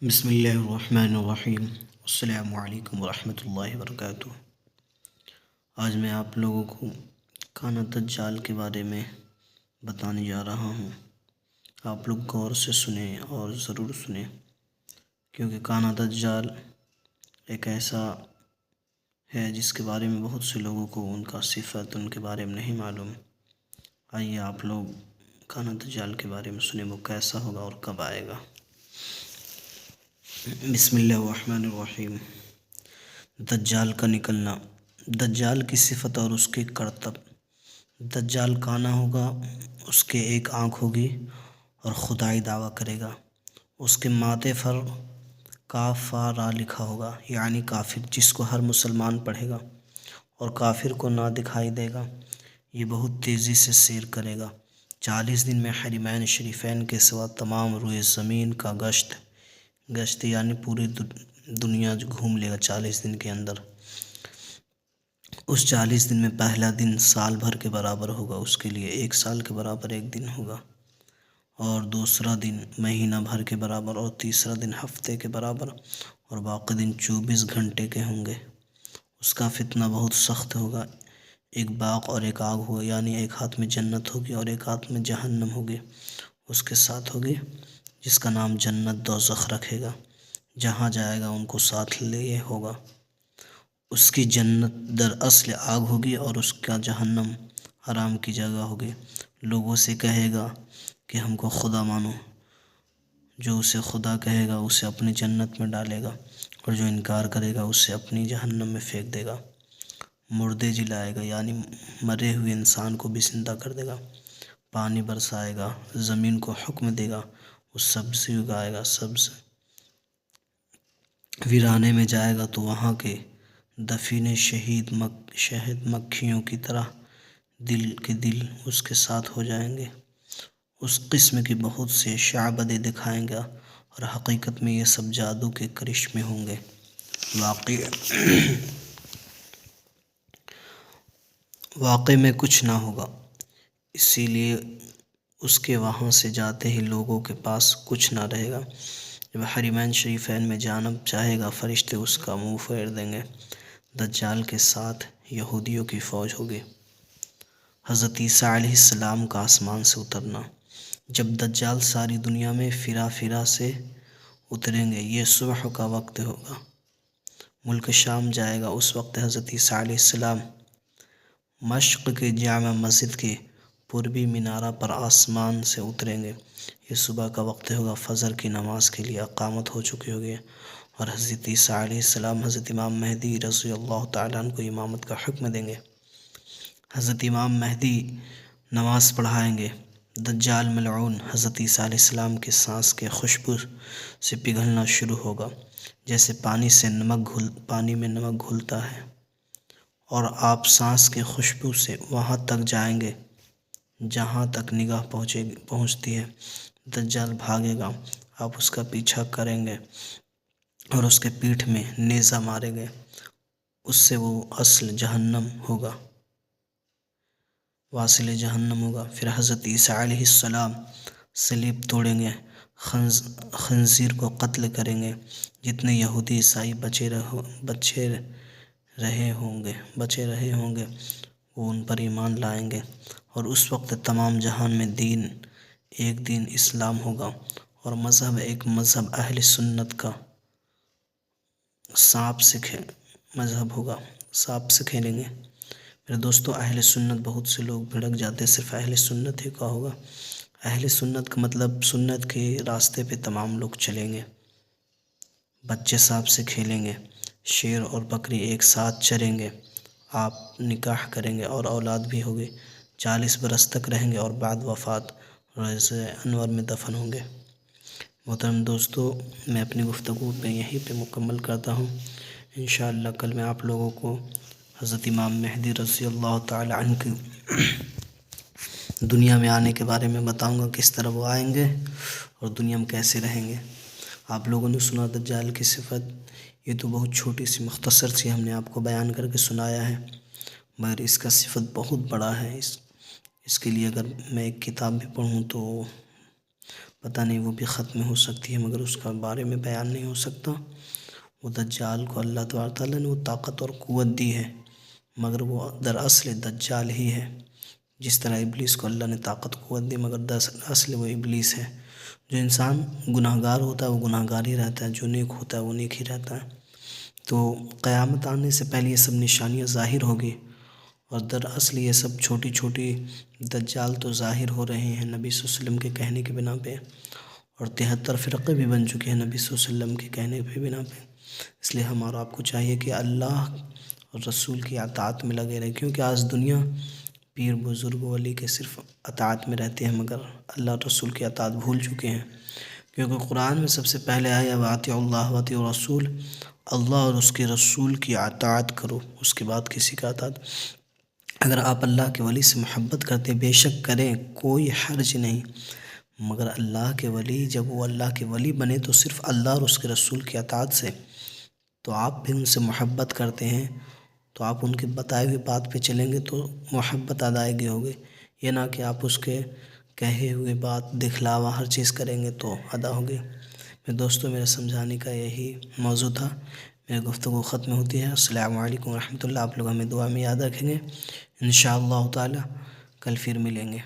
بسم اللہ الرحمن الرحیم۔ السلام علیکم ورحمۃ اللہ وبرکاتہ۔ آج میں آپ لوگوں کو کانا دجال کے بارے میں بتانے جا رہا ہوں۔ آپ لوگ غور سے سنیں اور ضرور سنیں، کیونکہ کانا دجال ایک ایسا ہے جس کے بارے میں بہت سے لوگوں کو ان کا صفت ان کے بارے میں نہیں معلوم۔ آئیے آپ لوگ کانا دجال کے بارے میں سنیں، وہ کیسا ہوگا اور کب آئے گا۔ بسم اللہ الرحمن الرحیم۔ دجال کا نکلنا، دجال کی صفت اور اس کے کرتب۔ دجال کانا ہوگا، اس کے ایک آنکھ ہوگی اور خدائی دعویٰ کرے گا۔ اس کے ماتھے پر کافارا لکھا ہوگا، یعنی کافر، جس کو ہر مسلمان پڑھے گا اور کافر کو نہ دکھائی دے گا۔ یہ بہت تیزی سے سیر کرے گا۔ 40 دن میں حرمین شریفین کے سوا تمام روئے زمین کا گشت یعنی پوری دنیا گھوم لے گا 40 دن کے اندر۔ اس 40 دن میں پہلا دن سال بھر کے برابر ہوگا، اس کے لیے 1 سال کے برابر ایک دن ہوگا، اور دوسرا دن مہینہ بھر کے برابر، اور تیسرا دن ہفتے کے برابر، اور باقی دن 24 گھنٹے کے ہوں گے۔ اس کا فتنہ بہت سخت ہوگا۔ ایک باغ اور ایک آگ ہوگا، یعنی ایک ہاتھ میں جنت ہوگی اور ایک ہاتھ میں جہنم ہوگی، اس کے ساتھ ہوگی، جس کا نام جنت دوزخ رکھے گا۔ جہاں جائے گا ان کو ساتھ لیے ہوگا۔ اس کی جنت دراصل آگ ہوگی اور اس کا جہنم حرام کی جگہ ہوگی۔ لوگوں سے کہے گا کہ ہم کو خدا مانو۔ جو اسے خدا کہے گا اسے اپنی جنت میں ڈالے گا، اور جو انکار کرے گا اسے اپنی جہنم میں پھینک دے گا۔ مردے جلائے گا، یعنی مرے ہوئے انسان کو بھی زندہ کر دے گا۔ پانی برسائے گا، زمین کو حکم دے گا، وہ سبزی اگائے گا، سبز ویرانے میں جائے گا تو وہاں کے دفین شہد مکھیوں کی طرح دل اس کے ساتھ ہو جائیں گے۔ اس قسم کی بہت سے شعبدے دکھائیں گا، اور حقیقت میں یہ سب جادو کے کرشمے ہوں گے۔ واقع میں کچھ نہ ہوگا، اسی لیے اس کے وہاں سے جاتے ہی لوگوں کے پاس کچھ نہ رہے گا۔ جب حرمین شریفین میں جانب چاہے گا، فرشتے اس کا منہ پھیر دیں گے۔ دجال کے ساتھ یہودیوں کی فوج ہوگی۔ حضرت عیسیٰ علیہ السلام کا آسمان سے اترنا۔ جب دجال ساری دنیا میں پھرا سے اتریں گے، یہ صبح کا وقت ہوگا۔ ملک شام جائے گا، اس وقت حضرت عیسیٰ علیہ السلام مشق کے جامع مسجد کے پوربی مینارہ پر آسمان سے اتریں گے۔ یہ صبح کا وقت ہوگا، فجر کی نماز کے لیے اقامت ہو چکی ہوگی، اور حضرت عیسیٰ علیہ السلام حضرت امام مہدی رضی اللہ تعالیٰ عنہ کو امامت کا حکم دیں گے۔ حضرت امام مہدی نماز پڑھائیں گے۔ دجال ملعون حضرت عیسیٰ علیہ السلام کی سانس کے خوشبو سے پگھلنا شروع ہوگا، جیسے پانی میں نمک گھلتا ہے، اور آپ سانس کی خوشبو سے وہاں تک جائیں گے جہاں تک نگاہ پہنچتی ہے۔ دجال بھاگے گا، آپ اس کا پیچھا کریں گے اور اس کے پیٹھ میں نیزہ ماریں گے، اس سے وہ واصل جہنم ہوگا۔ پھر حضرت عیسیٰ علیہ السلام صلیب توڑیں گے، خنزیر کو قتل کریں گے۔ جتنے یہودی عیسائی بچے رہے ہوں گے وہ ان پر ایمان لائیں گے، اور اس وقت تمام جہان میں ایک دین اسلام ہوگا، اور مذہب ایک مذہب اہل سنت کا سانپ سے کھیلیں گے۔ میرے دوستو، اہل سنت بہت سے لوگ بھڑک جاتے، صرف اہل سنت ہی کا ہوگا۔ اہل سنت کا مطلب سنت کے راستے پہ تمام لوگ چلیں گے، بچے سانپ سے کھیلیں گے، شیر اور بکری ایک ساتھ چریں گے، آپ نکاح کریں گے اور اولاد بھی ہوگی، 40 برس تک رہیں گے، اور بعد وفات روضہ انور میں دفن ہوں گے۔ محترم دوستو، میں اپنی گفتگو میں یہیں پہ مکمل کرتا ہوں۔ انشاءاللہ کل میں آپ لوگوں کو حضرت امام مہدی رضی اللہ تعالی عنہ کی دنیا میں آنے کے بارے میں بتاؤں گا، کس طرح وہ آئیں گے اور دنیا میں کیسے رہیں گے۔ آپ لوگوں نے سنا دجال کی صفت، یہ تو بہت چھوٹی سی مختصر سی ہم نے آپ کو بیان کر کے سنایا ہے، مگر اس کا صفت بہت بڑا ہے۔ اس کے لیے اگر میں ایک کتاب بھی پڑھوں تو پتہ نہیں وہ بھی ختم ہو سکتی ہے، مگر اس کا بارے میں بیان نہیں ہو سکتا۔ وہ دجال کو اللہ تعالیٰ نے وہ طاقت اور قوت دی ہے، مگر وہ دراصل دجال ہی ہے۔ جس طرح ابلیس کو اللہ نے طاقت قوت دی، مگر دراصل وہ ابلیس ہے۔ جو انسان گناہ گار ہوتا ہے وہ گناہ گار ہی رہتا ہے، جو نیک ہوتا ہے وہ نیک ہی رہتا ہے۔ تو قیامت آنے سے پہلے یہ سب نشانیاں ظاہر ہوگی، اور دراصل یہ سب چھوٹی چھوٹی دجال تو ظاہر ہو رہے ہیں نبی صلی اللہ علیہ وسلم کے کہنے کی بنا پہ، اور 73 فرقے بھی بن چکے ہیں نبی صلی اللہ علیہ وسلم کے کہنے پہ بنا پہ۔ اس لیے ہمارا آپ کو چاہیے کہ اللہ اور رسول کی اطاعت میں لگے رہیں، کیونکہ آج دنیا پیر بزرگ ولی کے صرف اطاعت میں رہتے ہیں، مگر اللہ اور رسول کی اطاعت بھول چکے ہیں۔ کیونکہ قرآن میں سب سے پہلے آیا وَأَطِیعُوا اللَّهَ وَأَطِیعُوا الرَّسُولَ، اللہ اور اس کے رسول کی اطاعت کرو، اس کے بعد کسی کا اطاعت۔ اگر آپ اللہ کے ولی سے محبت کرتے بے شک کریں، کوئی حرج نہیں، مگر اللہ کے ولی جب وہ اللہ کے ولی بنے تو صرف اللہ اور اس کے رسول کی اطاعت سے، تو آپ بھی ان سے محبت کرتے ہیں تو آپ ان کے بتائے ہوئے بات پہ چلیں گے تو محبت ادائیگی ہوگی، یہ نہ کہ آپ اس کے کہے ہوئے بات دکھلاوا ہر چیز کریں گے تو ادا ہوگی۔ دوستوں میرے سمجھانے کا یہی موضوع تھا، میری گفتگو ختم ہوتی ہے۔ السلام علیکم ورحمۃ اللہ۔ آپ لوگ ہمیں دعا میں یاد رکھیں گے، انشاءاللہ تعالی کل پھر ملیں گے۔